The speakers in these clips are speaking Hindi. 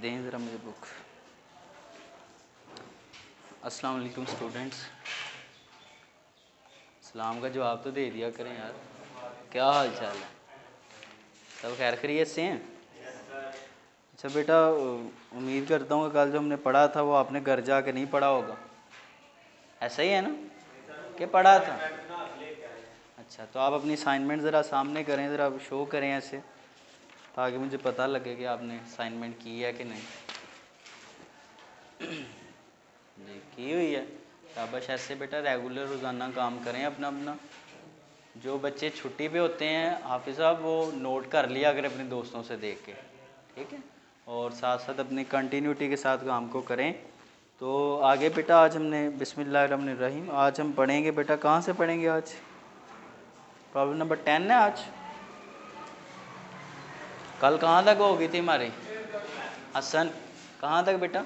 दें ज़रा मुझे बुक। अस्सलाम वालेकुम स्टूडेंट्स। सलाम का जवाब तो दे दिया करें यार। क्या हाल चाल है? सब खैर खैरियत से हैं? अच्छा बेटा, उम्मीद करता हूँ कि कल जो हमने पढ़ा था वो आपने घर जाके नहीं पढ़ा होगा। ऐसा ही है ना कि पढ़ा था? अच्छा, तो आप अपनी असाइनमेंट ज़रा सामने करें, ज़रा शो करें ऐसे, ताकि मुझे पता लगे कि आपने असाइनमेंट की है कि नहीं। जी की हुई है, शाबाश। ऐसे बेटा रेगुलर रोज़ाना काम करें अपना अपना। जो बच्चे छुट्टी पे होते हैं हाफिज़ साहब, वो नोट कर लिया अगर अपने दोस्तों से देख के, ठीक है, और साथ साथ अपनी कंटिन्यूटी के साथ काम को करें। तो आगे बेटा आज हमने बिस्मिल्लाहिर्रहमानिर्रहीम आज हम पढ़ेंगे बेटा। कहाँ से पढ़ेंगे आज? प्रॉब्लम नंबर 10 है आज। कल कहाँ तक हो गई थी हमारी? हसन, कहाँ तक बेटा?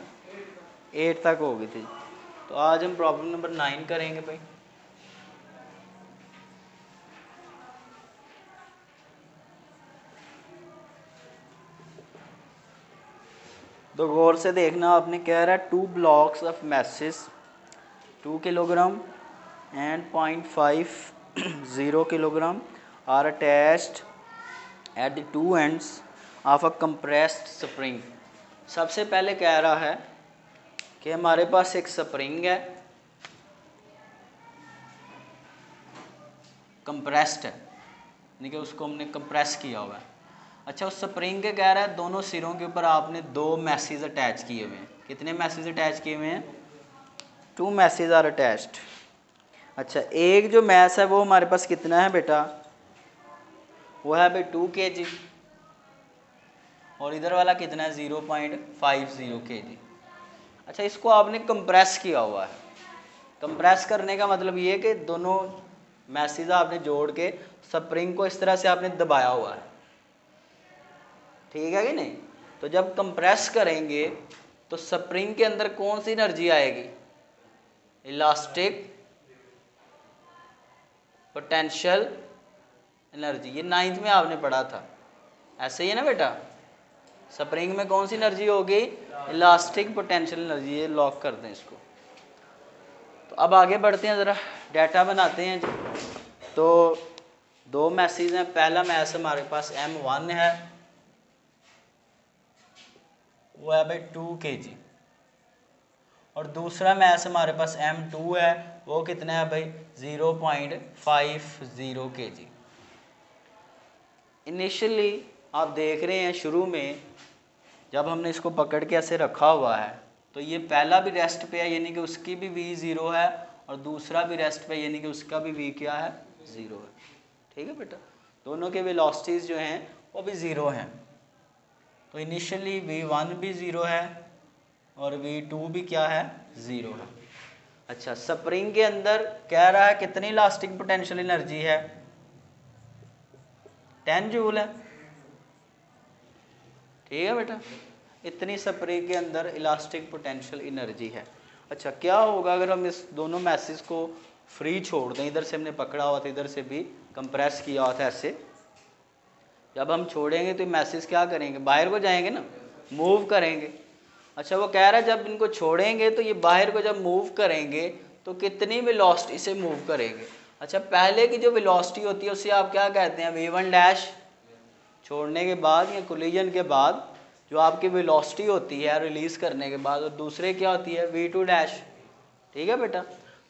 8 तक हो गई थी। तो आज हम प्रॉब्लम नंबर 9 करेंगे भाई। तो गौर से देखना, आपने कह रहा है 2 blocks of masses 2 kilogram and 0.50 kilogram are attached at the two ends of a compressed spring। सबसे पहले कह रहा है कि हमारे पास एक स्प्रिंग है, कंप्रेस्ड है, यानी कि उसको हमने कंप्रेस किया हुआ है। अच्छा, उस स्प्रिंग के कह रहा है दोनों सिरों के ऊपर आपने 2 मैसेज अटैच किए हुए हैं। कितने मैसेज अटैच किए हुए हैं? 2 मैसेज आर अटैच्ड। अच्छा, एक जो मैस है वो हमारे पास कितना है बेटा? वो है भाई 2 kg, और इधर वाला कितना है? 0.50 kg। अच्छा, इसको आपने कंप्रेस किया हुआ है। कंप्रेस करने का मतलब ये है कि दोनों मैसेज आपने जोड़ के स्प्रिंग को इस तरह से आपने दबाया हुआ है, ठीक है कि नहीं? तो जब कंप्रेस करेंगे तो स्प्रिंग के अंदर कौन सी एनर्जी आएगी? Elastic potential energy. ये 9th में आपने पढ़ा था, ऐसे ही है ना बेटा? स्प्रिंग में कौन सी एनर्जी होगी? Elastic potential energy. ये लॉक कर दें इसको। तो अब आगे बढ़ते हैं, ज़रा डाटा बनाते हैं जी। तो 2 मैसेज हैं। पहला मैस हमारे पास M1 है, वो है भाई 2 kg, और दूसरा मैस हमारे पास M2 है, वो कितना है भाई? 0.50 kg। इनिशियली आप देख रहे हैं शुरू में जब हमने इसको पकड़ के ऐसे रखा हुआ है तो ये पहला भी रेस्ट पे है, यानी कि उसकी भी v 0 है, और दूसरा भी रेस्ट पे, यानी कि उसका भी v क्या है? 0 है, ठीक है बेटा? दोनों के वेलोसिटीज़ जो हैं वो भी 0 हैं। तो इनिशियली v1 भी 0 है और v2 भी क्या है? 0 है। अच्छा, स्प्रिंग के अंदर कह रहा है कितनी इलास्टिक पोटेंशियल एनर्जी है? 10 जूल है, ठीक है बेटा? इतनी स्प्रिंग के अंदर इलास्टिक पोटेंशियल एनर्जी है। अच्छा, क्या होगा अगर हम इस दोनों मैसेज को फ्री छोड़ दें? इधर से हमने पकड़ा हुआ था, इधर से भी कंप्रेस किया हुआ था ऐसे। जब हम छोड़ेंगे तो मैसेज क्या करेंगे? बाहर को जाएंगे ना, मूव करेंगे। अच्छा, वो कह रहा है जब इनको छोड़ेंगे तो ये बाहर को जब मूव करेंगे तो कितनी वेलोसिटी से मूव करेंगे? अच्छा, पहले की जो वेलोसिटी होती है उसे आप क्या कहते हैं? v1 dash. छोड़ने के बाद या कोलिजन के बाद जो आपकी वेलोसिटी होती है रिलीज़ करने के बाद, और दूसरे क्या होती है? v2 डैश, ठीक है बेटा?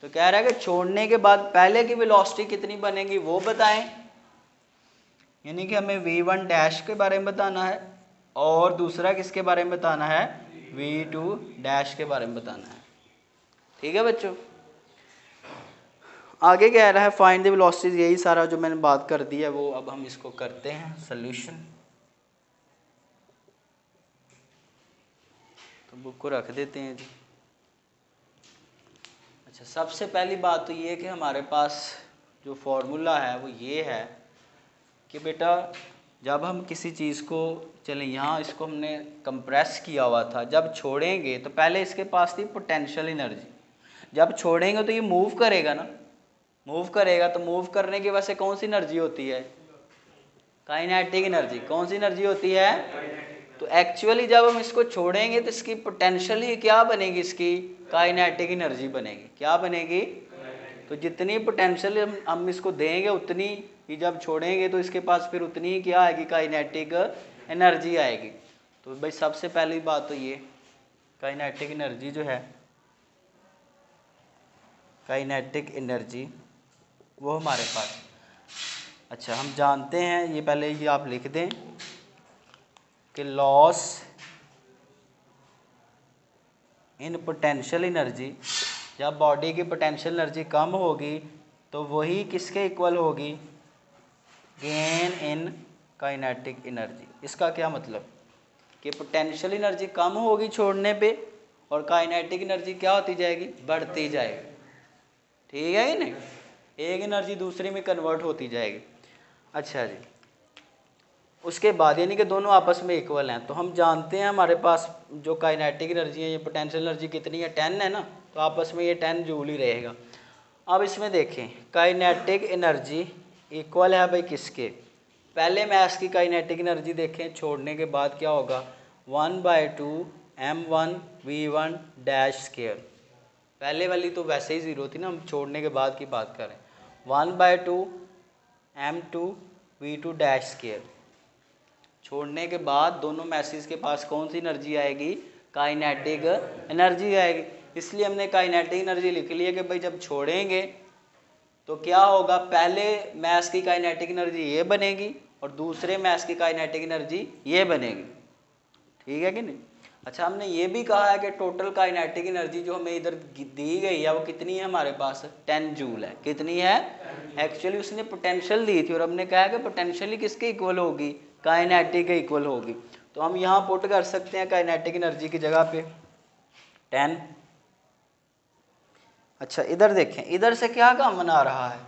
तो कह रहा है कि छोड़ने के बाद पहले की वेलोसिटी कितनी बनेगी वो बताएं, यानी कि हमें v1 डैश के बारे में बताना है और दूसरा किसके बारे में बताना है? v2 डैश के बारे में बताना है, ठीक है बच्चों? आगे कह रहा है फाइंड द वेलोसिटीज। यही सारा जो मैंने बात कर दी है वो अब हम इसको करते हैं सोल्यूशन। तो बुक को रख देते हैं जी। अच्छा, सबसे पहली बात तो ये है कि हमारे पास जो फॉर्मूला है वो ये है कि बेटा जब हम किसी चीज़ को, चलें यहाँ इसको हमने कंप्रेस किया हुआ था, जब छोड़ेंगे तो पहले इसके पास थी पोटेंशियल एनर्जी, जब छोड़ेंगे तो ये मूव करेगा ना, मूव करेगा तो मूव करने की वजह से कौन सी एनर्जी होती है? Kinetic energy. कौन सी एनर्जी होती है? तो एक्चुअली जब हम इसको छोड़ेंगे तो इसकी पोटेंशियल ही क्या बनेगी, इसकी काइनेटिक एनर्जी बनेगी। क्या बनेगी? तो जितनी पोटेंशियल हम इसको देंगे उतनी ही जब छोड़ेंगे तो इसके पास फिर उतनी ही क्या आएगी, काइनेटिक एनर्जी आएगी। तो भाई सबसे पहली बात तो ये काइनेटिक एनर्जी जो है, काइनेटिक एनर्जी वो हमारे पास, अच्छा हम जानते हैं, ये पहले ये आप लिख दें कि लॉस इन पोटेंशियल एनर्जी, जब बॉडी की पोटेंशियल एनर्जी कम होगी तो वही किसके इक्वल होगी, गेन इन काइनेटिक एनर्जी। इसका क्या मतलब कि पोटेंशियल एनर्जी कम होगी छोड़ने पे और काइनेटिक एनर्जी क्या होती जाएगी, बढ़ती जाएगी। ठीक है कि नहीं, एक एनर्जी दूसरी में कन्वर्ट होती जाएगी। अच्छा जी, उसके बाद यानी कि दोनों आपस में इक्वल हैं। तो हम जानते हैं हमारे पास जो काइनेटिक एनर्जी है, ये पोटेंशियल एनर्जी कितनी है, 10 है ना, तो आपस में ये 10 जूल ही रहेगा। अब इसमें देखें काइनेटिक एनर्जी इक्वल है भाई किसके, पहले मैथ्स की काइनेटिक एनर्जी देखें, छोड़ने के बाद क्या होगा, 1/2 m1v1 डैश स्क्वायर। पहले वाली तो वैसे ही ज़ीरो थी ना, हम छोड़ने के बाद की बात करें, 1/2 m2v2 डैश स्क्वायर। छोड़ने के बाद दोनों मैसेज के पास कौन सी एनर्जी आएगी, काइनेटिक एनर्जी आएगी। इसलिए हमने काइनेटिक एनर्जी लिख लिया कि भाई जब छोड़ेंगे तो क्या होगा, पहले मैस की काइनेटिक एनर्जी ये बनेगी और दूसरे मैस की काइनेटिक एनर्जी ये बनेगी। ठीक है कि नहीं। अच्छा हमने ये भी कहा है कि टोटल काइनेटिक एनर्जी जो हमें इधर दी गई है वो कितनी है, हमारे पास 10 जूल है। कितनी है, एक्चुअली उसने पोटेंशियल दी थी और हमने कहा कि पोटेंशियली किसके इक्वल होगी, काइनेटिक के इक्वल होगी। तो हम यहाँ पुट कर सकते हैं काइनेटिक एनर्जी की जगह पे 10। अच्छा इधर देखें, इधर से क्या कॉमन आ रहा है,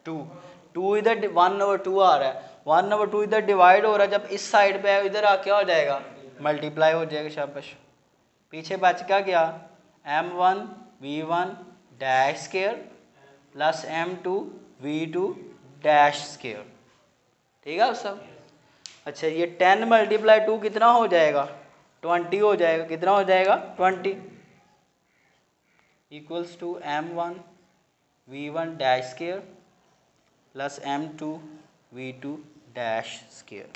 2 इधर 1/2 आ रहा है, 1/2 इधर डिवाइड हो रहा है, जब इस साइड पे है इधर आ क्या हो जाएगा, मल्टीप्लाई हो जाएगा। शाबाश, पीछे बच क्या गया, m1v1 dash square plus m2v2 dash square. ठीक है सब। अच्छा ये 10 × 2 कितना हो जाएगा, 20 हो जाएगा। कितना हो जाएगा, 20 equals to m1v1 dash square plus m2v2 dash square.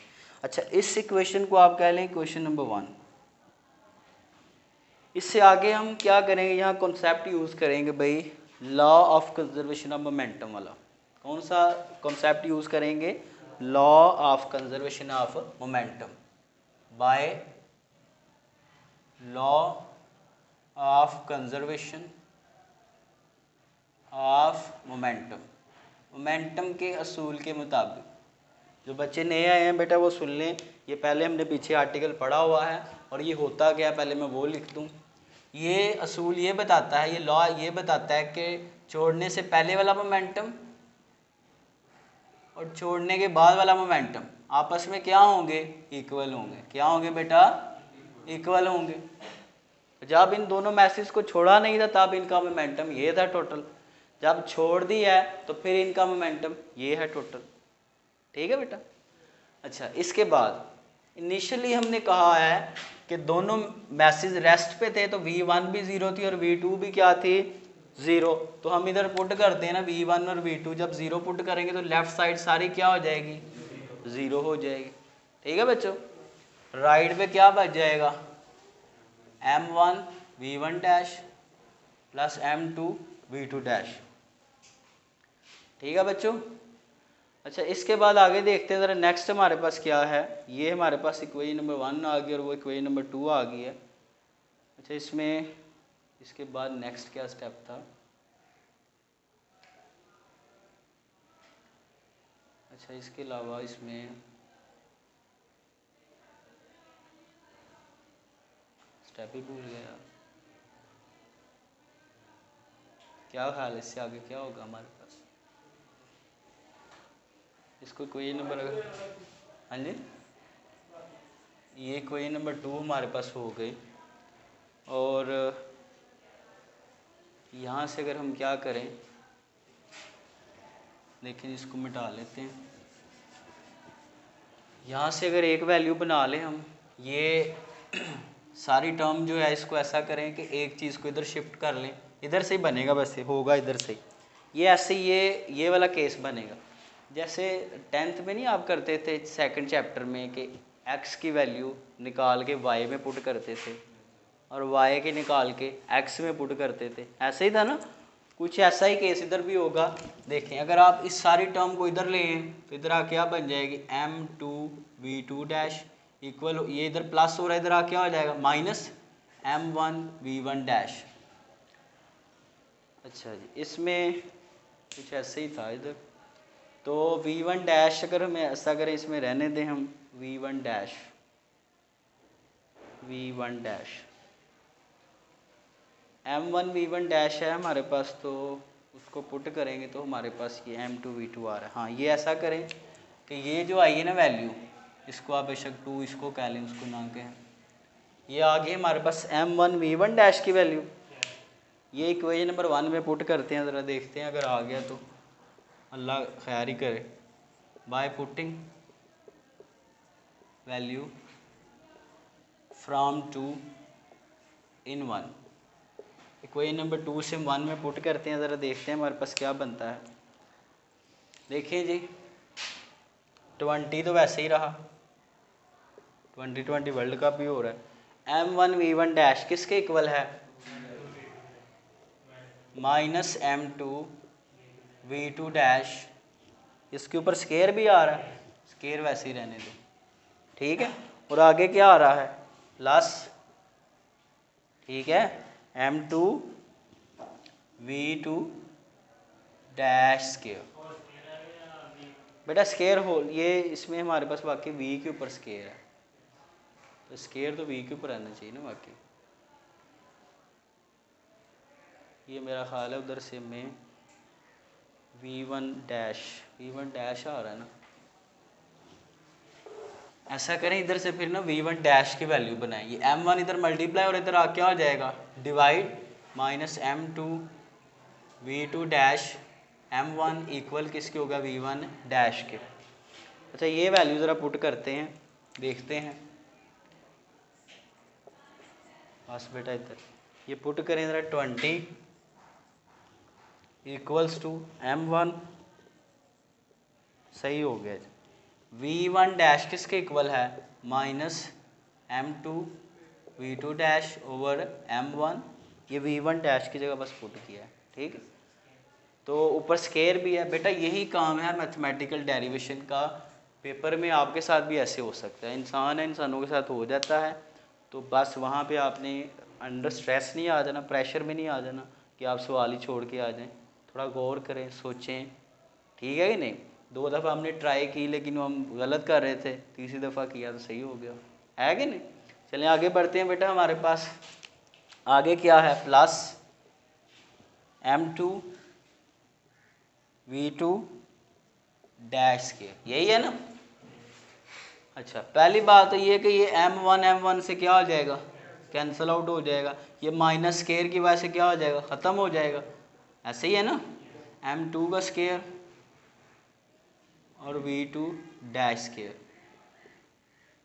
अच्छा इस इक्वेशन को आप कह लें इक्वेशन नंबर 1। इससे आगे हम क्या करेंगे, यहाँ कॉन्सेप्ट यूज़ करेंगे भाई, law of conservation of momentum वाला। कौन सा कॉन्सेप्ट यूज़ करेंगे, law of conservation of momentum by law of conservation of momentum. Momentum के असूल के मुताबिक। जो बच्चे नए आए हैं बेटा वो सुन लें, ये पहले हमने पीछे आर्टिकल पढ़ा हुआ है और ये होता क्या है पहले मैं वो लिख दूँ। ये असूल ये बताता है, ये लॉ ये बताता है कि छोड़ने से पहले वाला मोमेंटम और छोड़ने के बाद वाला मोमेंटम आपस में क्या होंगे, इक्वल होंगे। क्या होंगे बेटा, इक्वल होंगे। जब इन दोनों मैसेज को छोड़ा नहीं था तब इनका मोमेंटम ये था टोटल, जब छोड़ दिया है तो फिर इनका मोमेंटम ये है टोटल। ठीक है बेटा। अच्छा इसके बाद इनिशियली हमने कहा है कि दोनों मैसेज रेस्ट पे थे तो v1 भी 0 थी और v2 भी क्या थी, 0। तो हम इधर पुट करते हैं ना v1 और v2, जब 0 पुट करेंगे तो लेफ्ट साइड सारी क्या हो जाएगी, 0 हो जाएगी। ठीक है बच्चों। राइट पे क्या बच जाएगा, m1 v1 dash plus m2 v2 dash. ठीक है बच्चों। अच्छा इसके बाद आगे देखते हैं ज़रा नेक्स्ट हमारे पास क्या है। ये हमारे पास इक्वेशन नंबर 1 आ गई और वो इक्वेशन नंबर 2 आ गई है। अच्छा इसमें इसके बाद नेक्स्ट क्या स्टेप था, अच्छा इसके अलावा इसमें स्टेप ही भूल गया, क्या ख्याल है इससे आगे क्या होगा हमारे पास। इसको कोई नंबर अगर, हाँ जी, ये कोई नंबर 2 हमारे पास हो गई। और यहाँ से अगर हम क्या करें, लेकिन इसको मिटा लेते हैं। यहाँ से अगर एक वैल्यू बना लें हम ये सारी टर्म जो है इसको ऐसा करें कि एक चीज़ को इधर शिफ्ट कर लें, इधर से ही बनेगा, वैसे होगा इधर से ये ऐसे ये वाला केस बनेगा। जैसे 10th में नहीं आप करते थे सेकंड चैप्टर में कि x की वैल्यू निकाल के y में पुट करते थे और y के निकाल के x में पुट करते थे, ऐसे ही था ना। कुछ ऐसा ही केस इधर भी होगा। देखें अगर आप इस सारी टर्म को इधर लें तो इधर आ क्या बन जाएगी, m2v2 डैश इक्वल, ये इधर प्लस हो रहा है, इधर आ क्या हो जाएगा माइनस m1v1 डैश। अच्छा जी, इसमें कुछ ऐसे ही था इधर। तो v1 डैश अगर हमें ऐसा करें, इसमें रहने दें हम v1 dash m1 v1 dash है हमारे पास, तो उसको पुट करेंगे तो हमारे पास ये m2 v2 आ रहा है। हाँ, ये ऐसा करें कि ये जो आई है ना वैल्यू, इसको आप बेशक 2 इसको कह लें, उसको ना कहें, ये आ गई हमारे पास m1 v1 डैश की वैल्यू। ये इक्वेशन नंबर 1 में पुट करते हैं, ज़रा देखते हैं अगर आ गया तो अल्लाह खैर ही करे। By putting value from 2 in 1, equation number 2 से 1 में पुट करते हैं, ज़रा देखते हैं हमारे पास क्या बनता है। देखिए जी, 20 तो वैसे ही रहा, 2020 वर्ल्ड कप भी हो रहा है। m1 v1 डैश किसके इक्वल है, माइनस m2 v2 डैश, इसके ऊपर स्केयर भी आ रहा है, स्केयर वैसे ही रहने दो, ठीक है। और आगे क्या आ रहा है, प्लस, ठीक है, m2 v2 डैश स्केयर। बेटा स्केयर हो, ये इसमें हमारे पास बाकी v के ऊपर स्केयर है, तो स्केयर तो v के ऊपर आना चाहिए ना बाकी। ये मेरा ख्याल है उधर से मैं v1 डैश आ रहा है ना, ऐसा करें इधर से फिर ना v1 डैश की वैल्यू बनाएं। ये m1 इधर मल्टीप्लाई और इधर आ क्या हो जाएगा, divide, minus m2 v2 dash m1 equal किसके होगा, v1 डैश के। अच्छा, ये वैल्यू ज़रा पुट करते हैं, देखते हैं। बस बेटा इधर ये पुट करें ज़रा, 20 इक्वल्स टू m1, सही हो गया जी। v1 डैश किसके इक्वल है, minus m2 v2 dash over m1, ये v1 डैश की जगह बस पुट किया है, ठीक है। तो ऊपर स्केयर भी है। बेटा यही काम है मैथमेटिकल डेरिवेशन का, पेपर में आपके साथ भी ऐसे हो सकता है, इंसान है, इंसानों के साथ हो जाता है। तो बस वहाँ पे आपने अंडर स्ट्रेस नहीं आ जाना, प्रेशर में नहीं आ जाना कि आप सवाल ही छोड़ के आ जाएं। थोड़ा गौर करें, सोचें, ठीक है कि नहीं। 2 दफ़ा हमने ट्राई की लेकिन हम गलत कर रहे थे, तीसरी दफ़ा किया तो सही हो गया, है कि नहीं। चलें आगे बढ़ते हैं बेटा, हमारे पास आगे क्या है, प्लस m2 v2 डैश के, यही है ना। अच्छा, पहली बात तो ये कि ये m1 से क्या हो जाएगा, कैंसिल आउट हो जाएगा। ये माइनस स्केयर की वजह से क्या हो जाएगा, ख़त्म हो जाएगा, ऐसे ही है ना। m2 का स्केयर और v2 dash square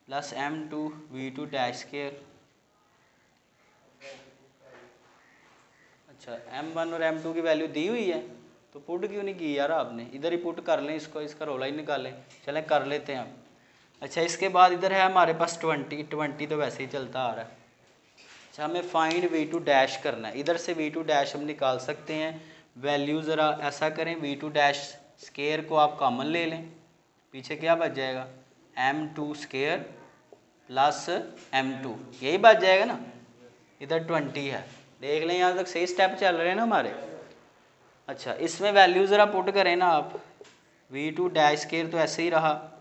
plus m2 v2 dash square. अच्छा, m1 और m2 की वैल्यू दी हुई है तो पुट क्यों नहीं की यार आपने, इधर ही पुट कर लें इसको, इसका रोला ही निकालें। चलें कर लेते हैं आप। अच्छा, इसके बाद इधर है हमारे पास 20 तो वैसे ही चलता आ रहा है। अच्छा, हमें फाइंड v2 डैश करना है, इधर से v2 डैश हम निकाल सकते हैं। वैल्यू ज़रा ऐसा करें, v2 डैश स्केयर को आप कॉमन ले लें, पीछे क्या बच जाएगा, m2 स्केयर प्लस m2, यही बच जाएगा ना। इधर 20 है, देख लें यहाँ तक सही स्टेप चल रहे हैं ना हमारे। अच्छा, इसमें वैल्यू ज़रा पुट करें ना आप, v2 डैश स्केयर तो ऐसे ही रहा,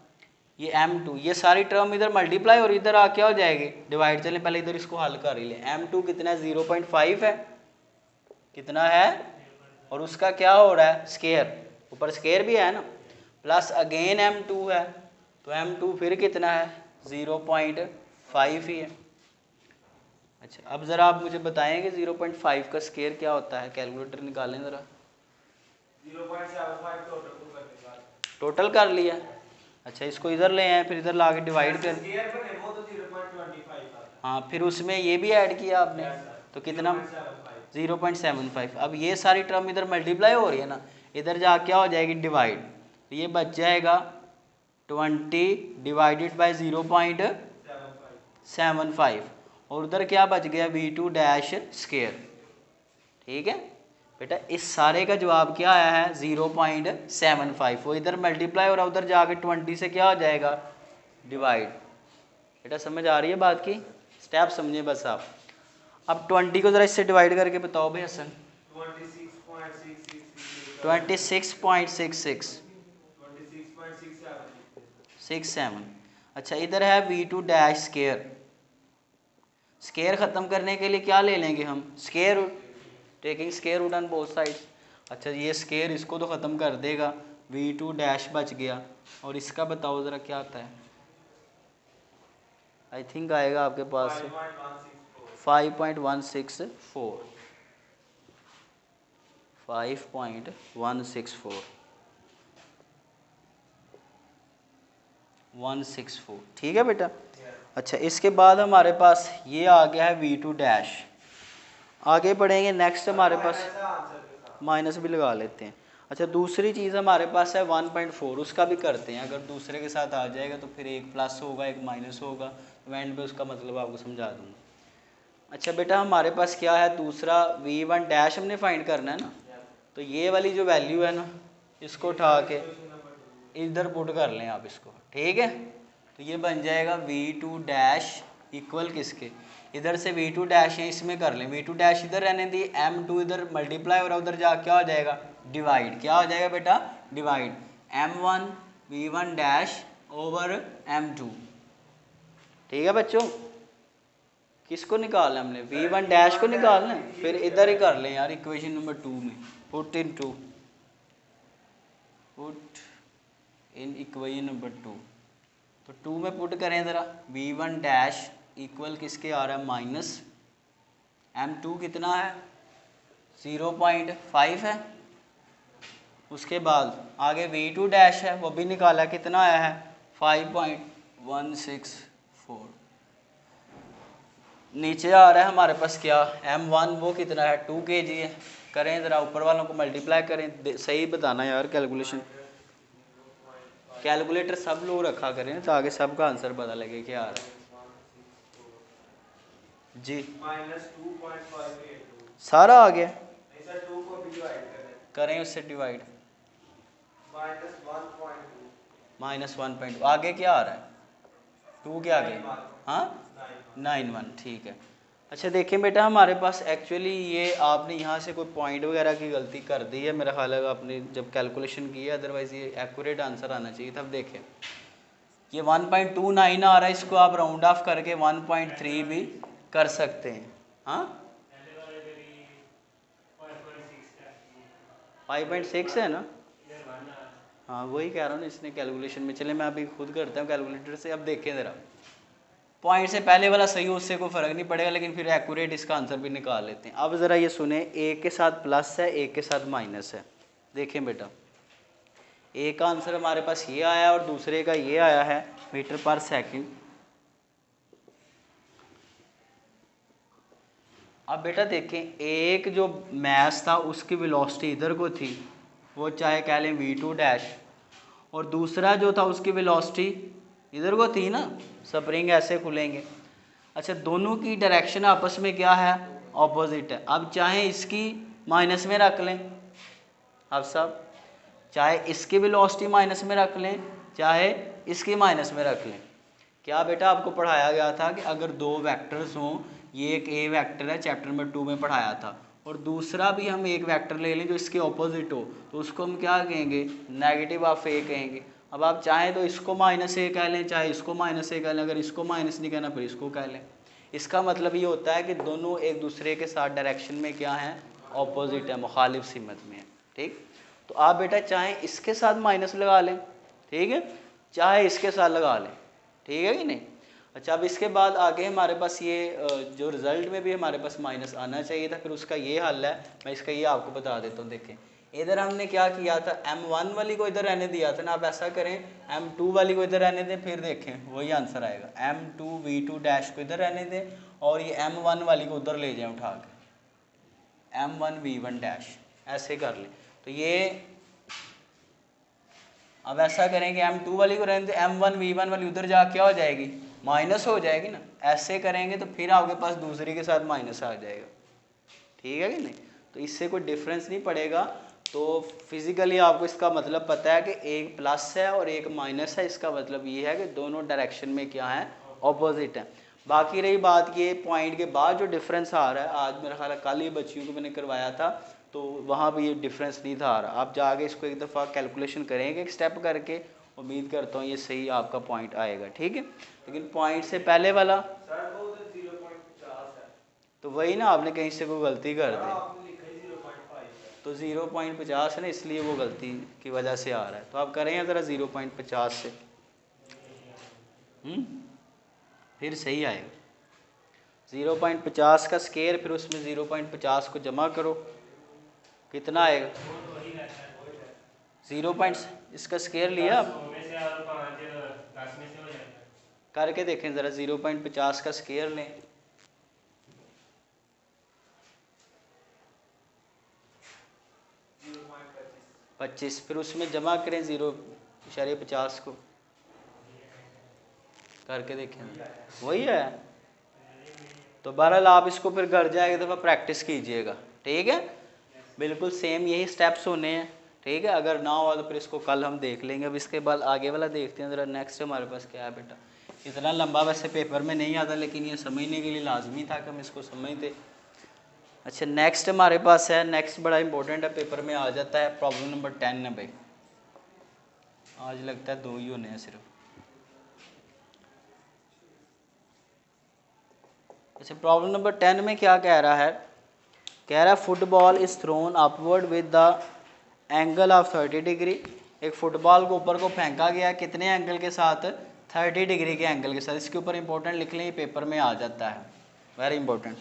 ये m2, ये सारी टर्म इधर मल्टीप्लाई और इधर आ क्या हो जाएगी, डिवाइड। चलें पहले इधर इसको हल कर ही लें। m2 कितना है, 0.5 है, कितना है, और उसका क्या हो रहा है, स्केयर, ऊपर स्केयर भी है ना, प्लस अगेन m2 है, तो m2 फिर कितना है, 0.5 ही है। अच्छा, अब ज़रा आप मुझे बताएंगे 0.5 का स्केयर क्या होता है, कैलकुलेटर निकालें ज़रा। 0.75 टोटल कर लिया। अच्छा, इसको इधर ले आए, फिर इधर ला के डिवाइड कर, हाँ, फिर उसमें ये भी ऐड किया आपने तो कितना 0.75। अब ये सारी टर्म इधर मल्टीप्लाई हो रही है ना, इधर जा क्या हो जाएगी डिवाइड, तो ये बच जाएगा 20 डिवाइडेड बाई 0.75 और उधर क्या बच गया V2 डैश स्केयर। ठीक है बेटा, इस सारे का जवाब क्या आया है 0.75। वो इधर मल्टीप्लाई हो रहा है, उधर जाके 20 से क्या हो जाएगा डिवाइड। बेटा समझ आ रही है बात की, स्टेप समझे बस आप। अब 20 को ज़रा इससे डिवाइड करके बताओ भाई हसन। 26.67। अच्छा, इधर है V2 डैश स्केयर। स्केयर ख़त्म करने के लिए क्या ले लेंगे हम, square root, taking square root on both sides. अच्छा, ये स्केयर इसको तो ख़त्म कर देगा, V2 डैश बच गया। और इसका बताओ ज़रा क्या आता है, आई थिंक आएगा आपके पास 5.164। 164, ठीक है बेटा। अच्छा, इसके बाद हमारे पास ये आ गया है V2 डैश। आगे बढ़ेंगे, नेक्स्ट हमारे पास माइनस भी लगा लेते हैं। अच्छा, दूसरी चीज़ हमारे पास है 1.4, उसका भी करते हैं। अगर दूसरे के साथ आ जाएगा तो फिर एक प्लस होगा एक माइनस होगा, तो एंड पे उसका मतलब आपको समझा दूँगा। अच्छा बेटा, हमारे पास क्या है दूसरा V1 डैश हमने फाइंड करना है ना, तो ये वाली जो वैल्यू है ना, इसको उठा के इधर पुट कर लें आप इसको। ठीक है, तो ये बन जाएगा V2 डैश इक्वल किसके, इधर से V2 डैश है इसमें कर लें, V2 डैश इधर रहने दी, M2 इधर मल्टीप्लाई हो रहा है, उधर जा क्या हो जाएगा डिवाइड। क्या हो जाएगा बेटा divide, M1 V1 dash over M2। ठीक है बच्चों, किसको निकालना है हमने, V1 डैश को निकालना है। फिर इधर ही कर लें यार, इक्वेशन नंबर 2 में पुट इन इक्वेशन नंबर 2। तो 2 में पुट करें ज़रा, V1 डैश इक्वल किसके आ रहा है माइनस M2 कितना है 0.5 है। उसके बाद आगे V2 डैश है, वो भी निकाला, कितना आया है 5.164। नीचे आ रहा है हमारे पास क्या M1, वो कितना है 2 kg है। करें ज़रा, ऊपर वालों को मल्टीप्लाई करें, सही बताना यार, कैलकुलेटर सब लोग रखा करें ताकि सबका आंसर पता लगे क्या आ रहा है जी। सारा आ गया, करें उससे डिवाइड, -1.2 आगे क्या आ रहा है 2 के आगे, हाँ 9.1, ठीक है। अच्छा देखें बेटा, हमारे पास एक्चुअली ये आपने यहाँ से कोई पॉइंट वगैरह की गलती कर दी है मेरा ख्याल है आपने जब कैलकुलेशन की है, अदरवाइज़ ये एक्यूरेट आंसर आना चाहिए था। अब देखें ये 1.29 आ रहा है, इसको आप राउंड ऑफ करके 1.3 भी कर सकते हैं। हाँ 5.6 है ना, हाँ वही कह रहा हूँ ना, इसने कैलकुलेशन में, चले मैं अभी खुद करता हूँ कैलकुलेटर से। अब देखें ज़रा, पॉइंट से पहले वाला सही हो उससे कोई फ़र्क नहीं पड़ेगा, लेकिन फिर एक्यूरेट इसका आंसर भी निकाल लेते हैं। अब ज़रा ये सुने, एक के साथ प्लस है एक के साथ माइनस है। देखें बेटा, एक का आंसर हमारे पास ये आया और दूसरे का ये आया है मीटर पर सेकंड। अब बेटा देखें, एक जो मैस था उसकी वेलोसिटी इधर को थी, वो चाहे कह लें V2 डैश, और दूसरा जो था उसकी वेलोसिटी इधर को थी ना, स्प्रिंग ऐसे खुलेंगे। अच्छा, दोनों की डायरेक्शन आपस में क्या है ऑपोजिट है। अब चाहे इसकी माइनस में रख लें, अब सब चाहे इसकी वेलोसिटी माइनस में रख लें चाहे इसकी माइनस में रख लें। क्या बेटा आपको पढ़ाया गया था कि अगर दो वेक्टर्स हों, ये एक ए वेक्टर है चैप्टर नंबर 2 में पढ़ाया था, और दूसरा भी हम एक वेक्टर ले लें जो इसके ऑपोजिट हो, तो उसको हम क्या कहेंगे नेगेटिव ऑफ ए कहेंगे। अब आप चाहें तो इसको -a कह लें चाहे इसको -a कह लें, अगर इसको माइनस नहीं कहना फिर इसको कह लें। इसका मतलब ये होता है कि दोनों एक दूसरे के साथ डायरेक्शन में क्या है ऑपोजिट है, मुखालिफ सिमत में है। ठीक, तो आप बेटा चाहे इसके साथ माइनस लगा लें, ठीक है, चाहे इसके साथ लगा लें, ठीक है कि नहीं। अच्छा, अब इसके बाद आगे हमारे पास ये जो रिज़ल्ट में भी हमारे पास माइनस आना चाहिए था, फिर उसका ये हल है, मैं इसका ये आपको बता देता हूँ। देखें, इधर हमने क्या किया था, m1 वाली को इधर रहने दिया था ना, आप ऐसा करें m2 वाली को इधर रहने दें, फिर देखें वही आंसर आएगा। m2 v2 डैश को इधर रहने दें और ये m1 वाली को उधर ले जाएं उठा के, m1 v1 डैश ऐसे कर लें। तो ये अब ऐसा करें कि m2 वाली को रहने दें, m1 v1 वाली उधर जा क्या हो जाएगी, माइनस हो जाएगी ना। ऐसे करेंगे तो फिर आपके पास दूसरी के साथ माइनस आ जाएगा, ठीक है कि नहीं। तो इससे कोई डिफरेंस नहीं पड़ेगा। तो फिजिकली आपको इसका मतलब पता है कि एक प्लस है और एक माइनस है, इसका मतलब ये है कि दोनों डायरेक्शन में क्या है, ऑपोजिट है। बाकी रही बात ये पॉइंट के बाद जो डिफरेंस आ रहा है, आज मेरा ख्याल है कल ये बच्चियों को मैंने करवाया था, तो वहाँ भी ये डिफरेंस नहीं था आ रहा। आप जाके इसको एक दफ़ा कैलकुलेशन करेंगे एक स्टेप करके, उम्मीद करता हूँ ये सही आपका पॉइंट आएगा, ठीक है। लेकिन पॉइंट से पहले वाला तो वही ना, आपने कहीं से कोई गलती कर दी, तो 0.50 है ना, इसलिए वो गलती की वजह से आ रहा है। तो आप करें ज़रा 0.50 से, फिर सही आएगा। 0.50 का स्केयर, फिर उसमें 0.50 को जमा करो, कितना आएगा 0. इसका स्केयर लिया आप, करके देखें ज़रा, 0.50 का स्केयर लें, 25, फिर उसमें जमा करें 0.50 को, करके देखें वही है। तो बहरहाल आप इसको फिर घर जाए एक दफ़ा प्रैक्टिस कीजिएगा, ठीक है। बिल्कुल सेम यही स्टेप्स होने हैं, ठीक है। अगर ना हुआ तो फिर इसको कल हम देख लेंगे। अब इसके बाद आगे वाला देखते हैं ज़रा, नेक्स्ट हमारे पास क्या है बेटा। इतना लंबा वैसे पेपर में नहीं आता, लेकिन ये समझने के लिए लाजमी था कि हम इसको समझते। अच्छा, नेक्स्ट हमारे पास है, नेक्स्ट बड़ा इंपॉर्टेंट है, पेपर में आ जाता है, प्रॉब्लम नंबर 10 है भाई। आज लगता है 2 ही होने हैं सिर्फ। अच्छा, प्रॉब्लम नंबर 10 में क्या कह रहा है, कह रहा है football is throne upward with the angle of 30 degree. एक फुटबॉल को ऊपर को फेंका गया, कितने एंगल के साथ, 30 डिग्री के एंगल के साथ। इसके ऊपर इंपॉर्टेंट लिख लें, ये पेपर में आ जाता है, वेरी इंपॉर्टेंट।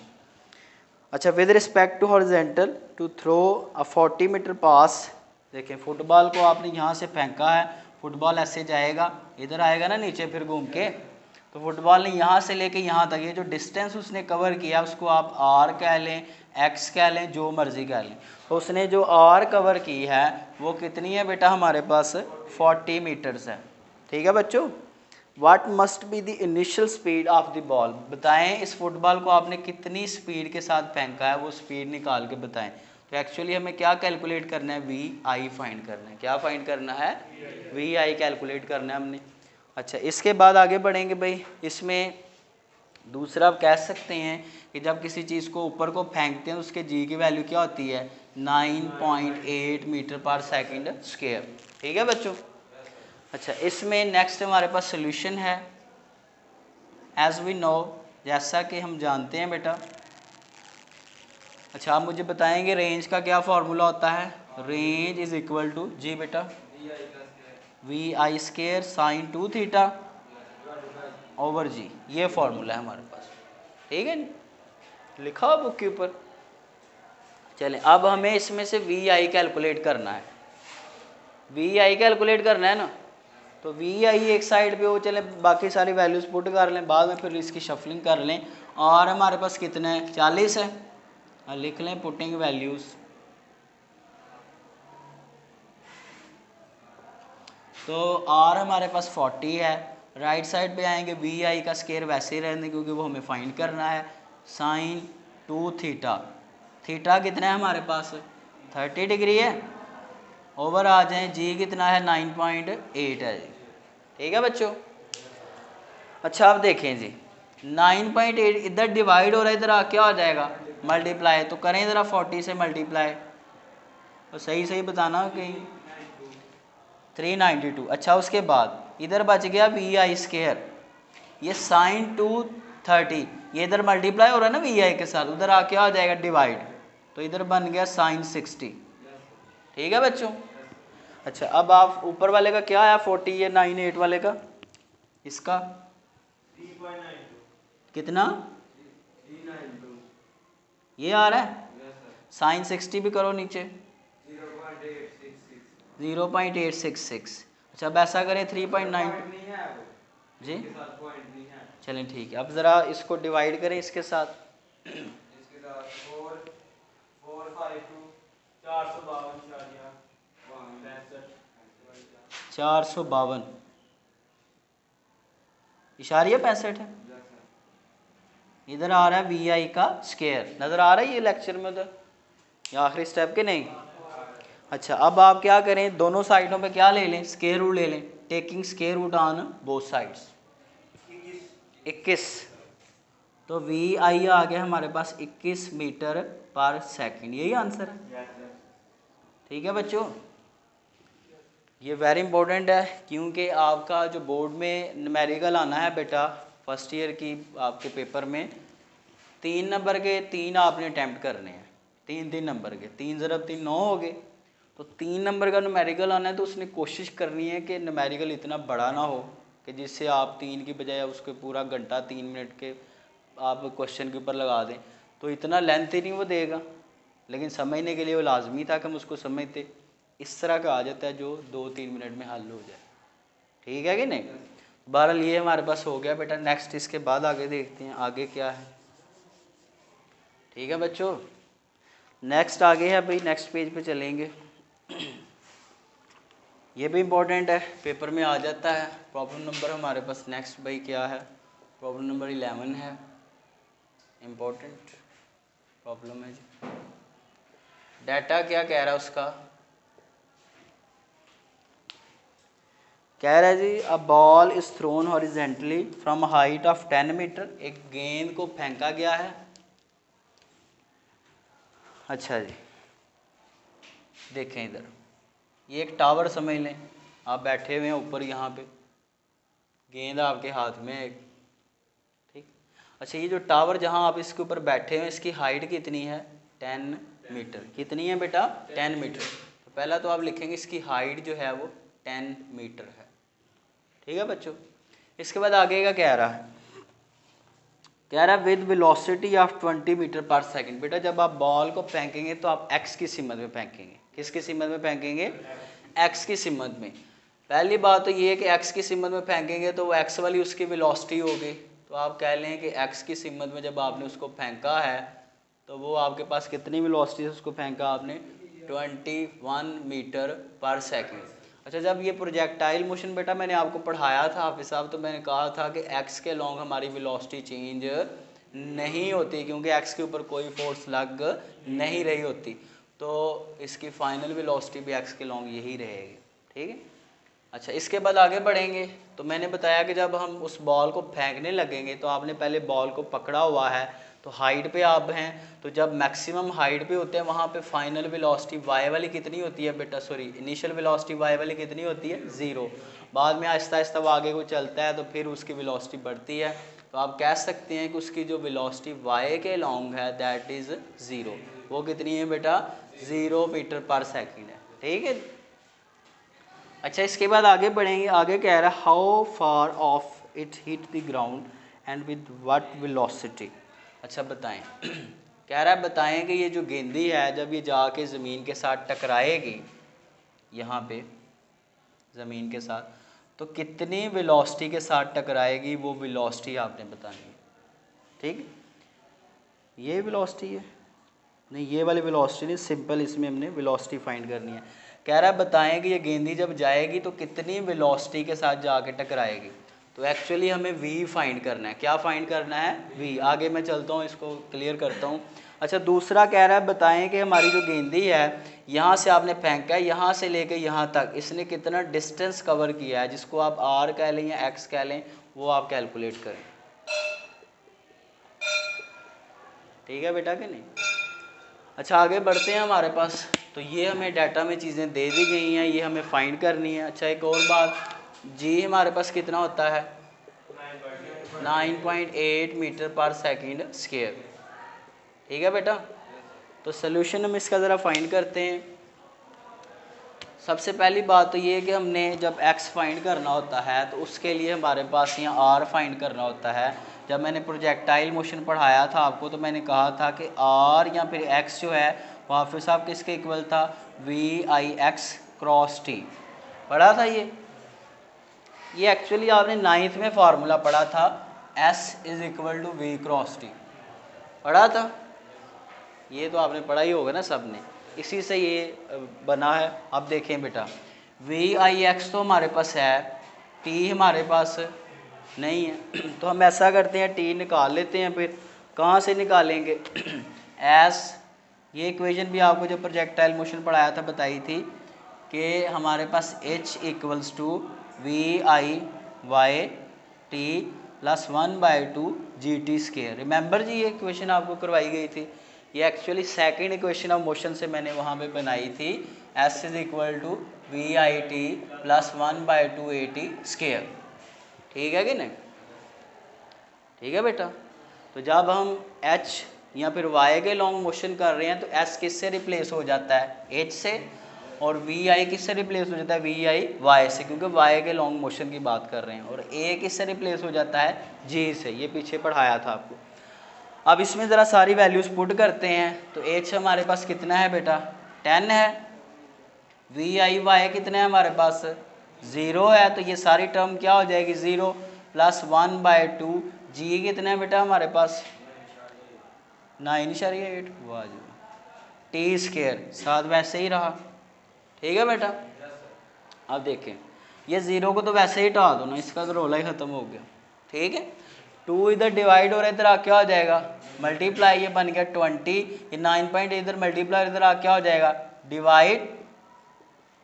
अच्छा, with respect to horizontal to throw a 40 metre pass. देखें, फुटबॉल को आपने यहाँ से फेंका है, फुटबॉल ऐसे जाएगा, इधर आएगा ना नीचे फिर घूम के, तो फुटबॉल ने यहाँ से लेके यहाँ तक, ये जो डिस्टेंस उसने कवर किया उसको आप आर कह लें, एक्स कह लें, जो मर्जी कह लें। तो उसने जो आर कवर की है वो कितनी है बेटा, हमारे पास 40 मीटर्स है, ठीक है बच्चों। What must be the initial speed of the ball. बताएं इस फुटबॉल को आपने कितनी स्पीड के साथ फेंका है, वो स्पीड निकाल के बताएं। तो एक्चुअली हमें क्या कैलकुलेट करना है, वी आई फाइंड करना है। क्या फाइंड करना है, वी आई कैलकुलेट करना है हमने। अच्छा, इसके बाद आगे बढ़ेंगे भाई। इसमें दूसरा आप कह सकते हैं कि जब किसी चीज़ को ऊपर को फेंकते हैं उसके जी की वैल्यू क्या होती है, 9.8 मीटर पर सेकंड स्क्वायर, ठीक है बच्चों। अच्छा, इसमें नेक्स्ट हमारे पास सोल्यूशन है, एज वी नो, जैसा कि हम जानते हैं बेटा। अच्छा, आप मुझे बताएंगे रेंज का क्या फार्मूला होता है। रेंज इज इक्वल टू, जी बेटा, v i square sine 2 theta over g, ये फार्मूला है हमारे पास, ठीक है, लिखा हो बुक के ऊपर। चलें, अब हमें इसमें से वी आई कैलकुलेट करना है, वी आई कैलकुलेट करना है ना। तो वी आई एक साइड पे हो, चले बाकी सारी वैल्यूज़ पुट कर लें, बाद में फिर इसकी शफलिंग कर लें। और हमारे पास कितना है, 40 है, और लिख लें पुटिंग वैल्यूज़। तो आर हमारे पास 40 है, राइट साइड पे आएंगे, वी आई का स्केयर वैसे ही रहने क्योंकि वो हमें फाइंड करना है, साइन 2 थीटा। थीटा कितना है हमारे पास, 30 डिग्री है, ओवर आ जाएं, जी कितना है 9.8 है जी, ठीक है बच्चों। अच्छा, आप देखें जी, 9.8 इधर डिवाइड हो रहा है, इधर आ क्या हो जाएगा, मल्टीप्लाई। तो करें ज़रा 40 से मल्टीप्लाई, तो सही सही बताना कहीं, 392। अच्छा, उसके बाद इधर बच गया वी आई स्केयर, ये साइन 230, ये इधर मल्टीप्लाई हो रहा है ना वी आई के साथ, उधर आ क्या हो जाएगा डिवाइड, तो इधर बन गया साइन 60, ठीक है बच्चों। अच्छा, अब आप ऊपर वाले का क्या आया 40, ये 98 वाले का, इसका 3.92 कितना, 392 ये आ रहा है। साइन 60 भी करो नीचे, 0.866। अच्छा अब ऐसा करें 3.9 जी, चलें ठीक है। अब ज़रा इसको डिवाइड करें इसके साथ 452 इशारिया 65 है। इधर आ रहा है VI का स्क्वायर, नज़र आ रहा है ये लेक्चर में उधर, या आखिरी स्टेप के नहीं। अच्छा अब आप क्या करें, दोनों साइडों पे क्या ले लें, स्क्वायर रूट ले लें, taking square root on both sides. 21, तो VI आ गया हमारे पास 21 मीटर पर सेकंड, यही आंसर है। ठीक है बच्चों, ये वेरी इंपॉर्टेंट है क्योंकि आपका जो बोर्ड में न्यूमेरिकल आना है बेटा फर्स्ट ईयर की आपके पेपर में 3 नंबर के 3 आपने अटैम्प्ट करने हैं, 3 नंबर के 3 ज़रब 3 9 हो गए, तो 3 नंबर का न्यूमेरिकल आना है तो उसने कोशिश करनी है कि न्यूमेरिकल इतना बड़ा ना हो कि जिससे आप 3 की बजाय उसके पूरा घंटा 3 मिनट के आप क्वेश्चन के ऊपर लगा दें, तो इतना लेंथ ही नहीं वो देगा, लेकिन समझने के लिए वो लाजमी था कि हम उसको समझते। इस तरह का आ जाता है जो 2-3 मिनट में हल हो जाए। ठीक है कि नहीं। बहरहाल ये हमारे पास हो गया बेटा, नेक्स्ट इसके बाद आगे देखते हैं आगे क्या है। ठीक है बच्चों, नेक्स्ट आगे है भाई, नेक्स्ट पेज पे चलेंगे। ये भी इम्पोर्टेंट है, पेपर में आ जाता है। प्रॉब्लम नंबर हमारे पास नेक्स्ट भाई क्या है, प्रॉब्लम नंबर 11 है, इम्पोर्टेंट प्रॉब्लम है जी। डाटा क्या कह रहा है उसका, कह रहा है जी a ball is thrown horizontally from height of 10 metre, एक गेंद को फेंका गया है। अच्छा जी देखें इधर, ये एक टावर समझ लें, आप बैठे हुए हैं ऊपर, यहाँ पे गेंद आपके हाथ में एक, ठीक। अच्छा ये जो टावर जहाँ आप इसके ऊपर बैठे हैं इसकी हाइट कितनी है, 10 मीटर। कितनी है बेटा, 10 मीटर। तो पहला तो आप लिखेंगे इसकी हाइट जो है वो 10 मीटर है। ठीक है बच्चों, इसके बाद आगे का कह रहा है, कह रहा है with velocity of 20 metre per second. बेटा जब आप बॉल को फेंकेंगे तो आप एक्स की सिमत में फेंकेंगे, किसकी सिमत में फेंकेंगे, एक्स की सिमत में। पहली बात तो ये है कि एक्स की सिमत में फेंकेंगे तो वो एक्स वाली उसकी वेलोसिटी होगी, तो आप कह लें कि एक्स की सिमत में जब आपने उसको फेंका है तो वो आपके पास कितनी वेलोसिटी से उसको फेंका आपने, 21 मीटर पर सेकंड। अच्छा जब ये प्रोजेक्टाइल मोशन बेटा मैंने आपको पढ़ाया था हाफिज़ साहब, तो मैंने कहा था कि एक्स के लॉन्ग हमारी वेलोसिटी चेंज नहीं होती क्योंकि एक्स के ऊपर कोई फोर्स लग नहीं रही होती, तो इसकी फाइनल वेलोसिटी भी एक्स के लॉन्ग यही रहेगी। ठीक है। अच्छा इसके बाद आगे बढ़ेंगे, तो मैंने बताया कि जब हम उस बॉल को फेंकने लगेंगे तो आपने पहले बॉल को पकड़ा हुआ है, तो हाइट पे आप हैं, तो जब मैक्सिमम हाइट पे होते हैं वहाँ पे फाइनल वेलोसिटी वाई वाली कितनी होती है बेटा, सॉरी इनिशियल वेलोसिटी वाई वाली कितनी होती है, 0। बाद में आहिस्ता आहिस्ता वो आगे को चलता है तो फिर उसकी वेलोसिटी बढ़ती है, तो आप कह सकते हैं कि उसकी जो वेलोसिटी वाई के लॉन्ग है दैट इज़ 0। वो कितनी है बेटा, 0 मीटर पर सेकेंड है। ठीक है। अच्छा इसके बाद आगे बढ़ेंगे, आगे कह रहा है how far of it hit the ground and with what velocity. अच्छा बताएं कह रहा है बताएं कि ये जो गेंदी है जब ये जाके ज़मीन के साथ टकराएगी, यहाँ पे ज़मीन के साथ, तो कितनी वेलोसिटी के साथ टकराएगी, वो वेलोसिटी आपने बतानी है। ठीक, ये वेलोसिटी है, नहीं ये वाली वेलोसिटी नहीं, सिंपल इसमें हमने वेलोसिटी फाइंड करनी है। कह रहा है बताएं कि ये गेंदी जब जाएगी तो कितनी वेलोसिटी के साथ जाके टकराएगी, तो एक्चुअली हमें v फाइंड करना है। क्या फाइंड करना है, v। आगे मैं चलता हूँ, इसको क्लियर करता हूँ। अच्छा दूसरा कह रहा है बताएं कि हमारी जो गेंदी है यहाँ से आपने फेंका है, यहाँ से लेके यहाँ तक इसने कितना डिस्टेंस कवर किया है, जिसको आप r कह लें या x कह लें, वो आप कैलकुलेट करें। ठीक है बेटा कि नहीं। अच्छा आगे बढ़ते हैं हमारे पास, तो ये हमें डाटा में चीज़ें दे दी गई हैं, ये हमें फाइंड करनी है। अच्छा एक और बात, जी हमारे पास कितना होता है, 9.8 मीटर पर सेकंड स्क्वायर। ठीक है बेटा, तो सॉल्यूशन हम इसका ज़रा फाइंड करते हैं। सबसे पहली बात तो ये है कि हमने जब x फाइंड करना होता है तो उसके लिए हमारे पास यहाँ r फाइंड करना होता है। जब मैंने प्रोजेक्टाइल मोशन पढ़ाया था आपको तो मैंने कहा था कि r या फिर x जो है वो हाफिज़ साहब किसके इक्वल था, VIX क्रॉस टी पढ़ा था ये एक्चुअली आपने 9th में फार्मूला पढ़ा था, S is equal to V cross T पढ़ा था, ये तो आपने पढ़ा ही होगा ना सब ने, इसी से ये बना है। अब देखें बेटा वी आई एक्स तो हमारे पास है, टी हमारे पास नहीं है, तो हम ऐसा करते हैं टी निकाल लेते हैं। फिर कहाँ से निकालेंगे? एस, ये इक्वेशन भी आपको जो प्रोजेक्टाइल मोशन पढ़ाया था बताई थी कि हमारे पास H equals to we I y t plus 1/2 g t square. Remember जी ये इक्वेशन आपको करवाई गई थी, ये actually second equation of motion से मैंने वहाँ पे बनाई थी। S is equal to we i t plus 1/2 a t square, ठीक है कि नहीं? ठीक है बेटा। तो जब हम H या फिर Y के लॉन्ग मोशन कर रहे हैं तो S किससे रिप्लेस हो जाता है? H से, और वी आई किससे रिप्लेस हो जाता है? वी आई वाई से, क्योंकि वाई के लॉन्ग मोशन की बात कर रहे हैं। और ए किससे रिप्लेस हो जाता है? जी से, ये पीछे पढ़ाया था आपको। अब इसमें ज़रा सारी वैल्यूज़ पुट करते हैं तो एच हमारे पास कितना है बेटा? 10 है। वी आई वाई कितना है हमारे पास? 0 है, तो ये सारी टर्म क्या हो जाएगी? 0 प्लस 1/2 जी कितना है बेटा हमारे पास? 9.8 वाह जी, टी स्केयर साथ वैसे ही रहा, ठीक है बेटा। अब देखें ये 0 को तो वैसे ही हटा दो ना, इसका तो रोला ही ख़त्म हो गया, ठीक है। 2 इधर डिवाइड हो रहा है, इधर आ क्या हो जाएगा? मल्टीप्लाई, ये बन गया 20, ये 9 पॉइंट इधर मल्टीप्लाई, इधर आ क्या हो जाएगा? डिवाइड,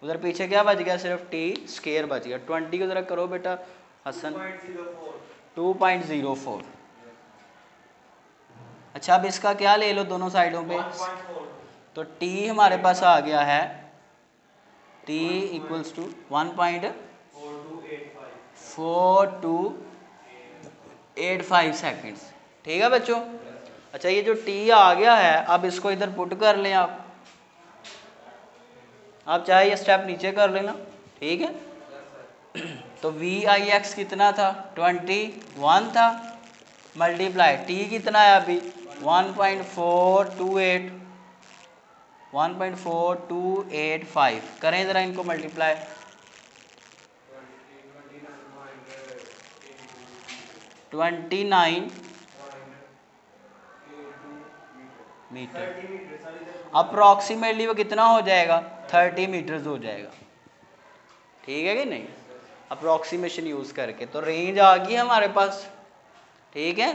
उधर पीछे क्या बच गया? सिर्फ टी स्केयर बच गया। 20 को ज़रा करो बेटा हसन, 2.04। अच्छा अब इसका क्या ले लो दोनों साइडों पे, तो टी हमारे पास आ गया है, टी इक्वल्स टू 1.4285 सेकेंड्स, ठीक है बच्चों। अच्छा ये जो टी आ गया है, अब इसको इधर पुट कर लें आप चाहे ये स्टेप नीचे कर लेना, ठीक है। तो वी आई एक्स कितना था? 21 था, मल्टीप्लाई टी कितना है अभी? 1.4285 करें ज़रा इनको मल्टीप्लाई, 29 मीटर, अप्रॉक्सीमेटली वो कितना हो जाएगा? 30 मीटर्स हो जाएगा, ठीक है कि नहीं, अप्रॉक्सीमेशन यूज़ करके। तो रेंज आ गई हमारे पास, ठीक है।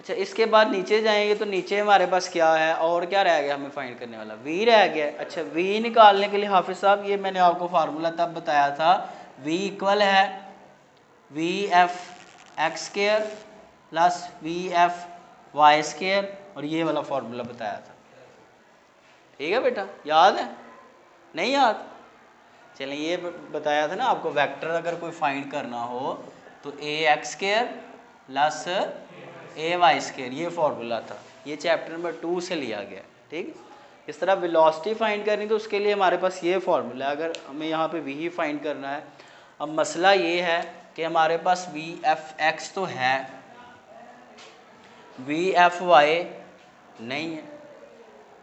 अच्छा इसके बाद नीचे जाएंगे तो नीचे हमारे पास क्या है, और क्या रह गया हमें फाइंड करने वाला? वी रह गया। अच्छा वी निकालने के लिए हाफिज़ साहब ये मैंने आपको फार्मूला तब बताया था, वी इक्वल है V F X square plus V F Y square, और ये वाला फार्मूला बताया था, ठीक है बेटा। याद है? नहीं याद? चलिए ये बताया था ना आपको, वेक्टर अगर कोई फाइंड करना हो तो ए एक्स स्केयर प्लस ए वाई स्केयर, ये फार्मूला था, ये चैप्टर नंबर 2 से लिया गया, ठीक। इस तरह वेलोसिटी फाइंड करनी तो उसके लिए हमारे पास ये फार्मूला है, अगर हमें यहाँ पे वी फाइंड करना है। अब मसला ये है कि हमारे पास वी एफ एक्स तो है, वी एफ वाई नहीं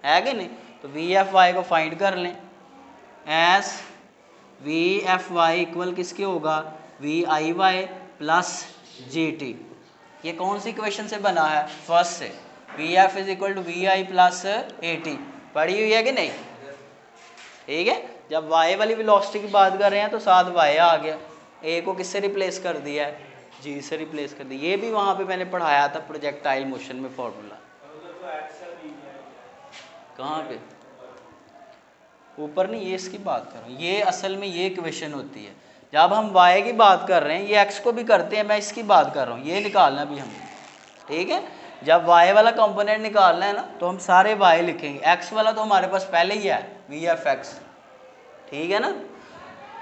है कि नहीं? तो वी एफ वाई को फाइंड कर लें, S V F Y equal किसके होगा? वी आई वाई प्लस जी टी। ये कौन सी इक्वेशन से बना है? फर्स्ट से। V F is equal to we I plus A T, पढ़ी हुई है कि नहीं? ठीक है। जब वाई वाली वेलोसिटी की बात कर रहे हैं तो साथ वाई आ गया, ए को किससे रिप्लेस कर दिया है? जी से रिप्लेस कर दिया। ये भी वहाँ पे मैंने पढ़ाया था प्रोजेक्टाइल मोशन में फॉर्मूला। कहाँ पे? ऊपर नहीं, ये इसकी बात कर रहा हूँ, ये असल में ये इक्वेशन होती है। जब हम y की बात कर रहे हैं, ये x को भी करते हैं, मैं इसकी बात कर रहा हूँ, ये निकालना भी हमें, ठीक है। जब y वाला कंपोनेंट निकालना है ना तो हम सारे y लिखेंगे, x वाला तो हमारे पास पहले ही है वी एफ एक्स, ठीक है ना।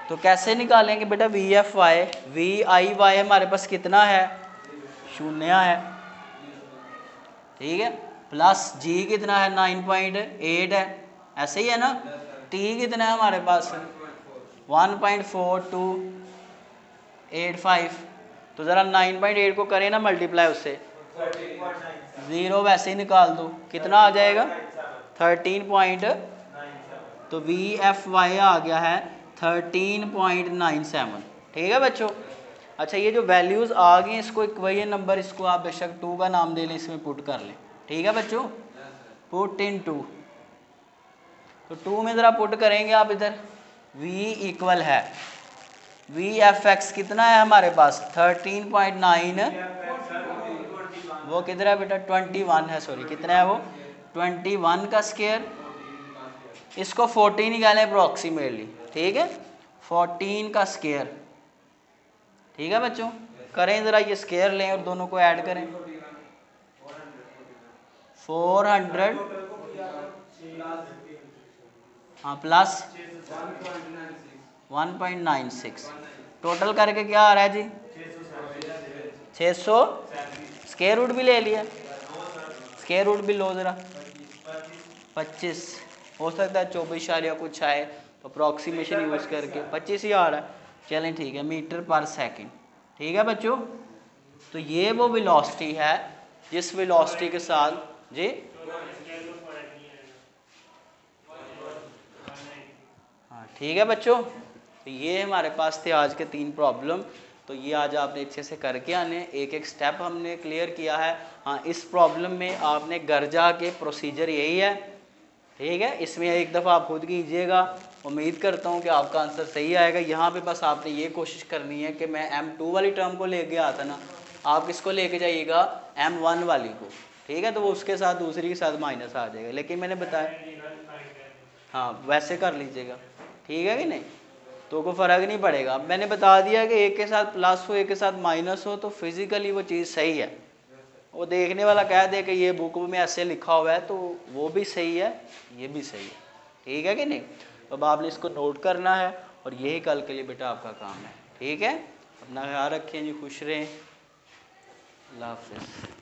तो कैसे निकालेंगे बेटा? वी एफ वाई, वी आई वाई हमारे पास कितना है? 0 है, ठीक है, प्लस g कितना है? 9.8 है, ऐसे ही है ना। t कितना है हमारे पास? 1.4285। तो ज़रा 9.8 को करें ना मल्टीप्लाई उससे, 0 वैसे ही निकाल दो, कितना आ जाएगा? 13.97। तो VFY आ गया है 13.97। ठीक है बच्चों। अच्छा ये जो वैल्यूज़ आ गई इसको इक्वेशन नंबर, इसको आप बेशक 2 का नाम दे लें, इसमें पुट कर लें। ठीक है बच्चों, पुट इन 2। तो 2 में ज़रा पुट करेंगे आप इधर, V इक्वल है VFX कितना है हमारे पास 13.9, वो किधर है बेटा 21 है, सॉरी कितना है वो 21 का स्क्वायर, इसको 14 निकालें अप्रॉक्सीमेटली। ठीक है, 14 का स्क्वायर। ठीक है बच्चों, करें ज़रा ये स्क्वायर लें और दोनों को ऐड करें। 400 हाँ प्लस 1.96, टोटल करके क्या आ रहा है जी 600। स्क्वायर रूट भी ले लिया, स्क्वायर रूट भी लो ज़रा 25, हो सकता है 24 या कुछ आए, तो अप्रॉक्सीमेशन यूज़ करके 25 ही आ रहा है। चलें ठीक है, मीटर पर सेकंड। ठीक है बच्चों, तो ये वो वेलोसिटी है जिस वेलोसिटी के साथ जी हाँ ठीक है बच्चों, तो ये हमारे पास थे आज के 3 प्रॉब्लम। तो ये आज आपने अच्छे से करके आने, एक एक स्टेप हमने क्लियर किया है। हाँ इस प्रॉब्लम में आपने घर जाके प्रोसीजर यही है। ठीक है, इसमें एक दफ़ा आप खुद कीजिएगा, उम्मीद करता हूँ कि आपका आंसर सही आएगा। यहाँ पे बस आपने ये कोशिश करनी है कि मैं M2 वाली टर्म को लेके आता ना, आप किसको लेके जाइएगा M1 वाली को। ठीक है, तो वो उसके साथ दूसरी के साथ माइनस आ जाएगा, लेकिन मैंने बताया हाँ वैसे कर लीजिएगा। ठीक है कि नहीं, तो कोई फ़र्क नहीं पड़ेगा। मैंने बता दिया कि एक के साथ प्लस हो एक के साथ माइनस हो तो फिज़िकली वो चीज़ सही है। वो देखने वाला कह दे कि ये बुक में ऐसे लिखा हुआ है तो वो भी सही है, ये भी सही है। ठीक है कि नहीं, तो अब आपने इसको नोट करना है और यही कल के लिए बेटा आपका काम है। ठीक है, अपना ख्याल रखें जी, खुश रहें, अल्लाह हाफ़िज़।